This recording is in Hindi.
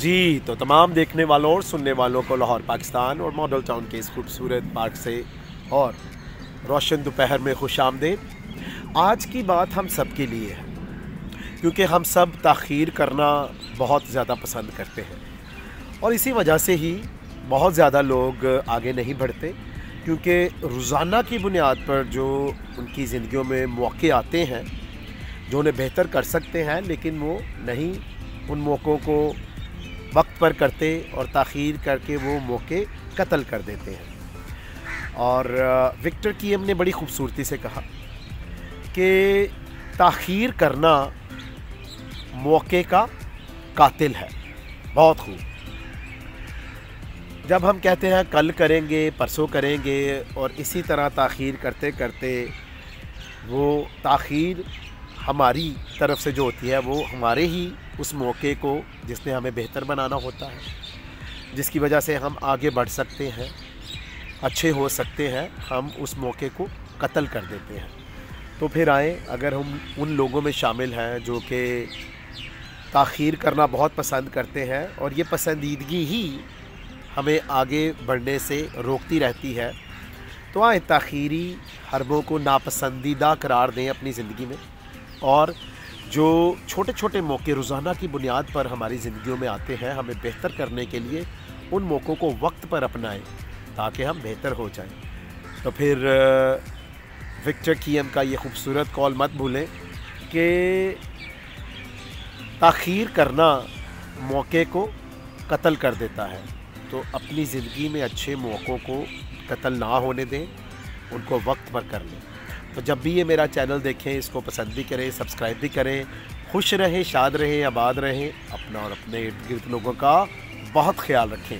जी, तो तमाम देखने वालों और सुनने वालों को लाहौर पाकिस्तान और मॉडल टाउन के इस खूबसूरत पार्क से और रोशन दोपहर में खुशामदीद। आज की बात हम सब के लिए है, क्योंकि हम सब ताख़ीर करना बहुत ज़्यादा पसंद करते हैं और इसी वजह से ही बहुत ज़्यादा लोग आगे नहीं बढ़ते, क्योंकि रोज़ाना की बुनियाद पर जो उनकी ज़िंदगियों में मौके आते हैं जो उन्हें बेहतर कर सकते हैं, लेकिन वो नहीं उन मौक़ों को वक्त पर करते और ताख़ीर करके वो मौके कत्ल कर देते हैं। और विक्टर कीम ने बड़ी खूबसूरती से कहा कि ताख़ीर करना मौके का कातिल है। बहुत खूब। जब हम कहते हैं कल करेंगे, परसों करेंगे और इसी तरह ताख़ीर करते करते वो ताख़ीर हमारी तरफ से जो होती है वो हमारे ही उस मौके को जिसने हमें बेहतर बनाना होता है, जिसकी वजह से हम आगे बढ़ सकते हैं, अच्छे हो सकते हैं, हम उस मौके को कत्ल कर देते हैं। तो फिर आए, अगर हम उन लोगों में शामिल हैं जो कि ताख़ीर करना बहुत पसंद करते हैं और ये पसंदीदगी ही हमें आगे बढ़ने से रोकती रहती है, तो आए ताख़ीरी हरबों को नापसंदीदा करार दें अपनी ज़िंदगी में और जो छोटे छोटे मौके रोज़ाना की बुनियाद पर हमारी ज़िंदगियों में आते हैं, हमें बेहतर करने के लिए उन मौक़ों को वक्त पर अपनाएं ताकि हम बेहतर हो जाएं। तो फिर विक्टर कीम का ये खूबसूरत कॉल मत भूलें कि ताख़ीर करना मौके को कत्ल कर देता है, तो अपनी ज़िंदगी में अच्छे मौक़ों को कत्ल ना होने दें, उनको वक्त पर कर लें। तो जब भी ये मेरा चैनल देखें, इसको पसंद भी करें, सब्सक्राइब भी करें। खुश रहें, शाद रहें, आबाद रहें, अपना और अपने इर्द गिर्द लोगों का बहुत ख्याल रखें।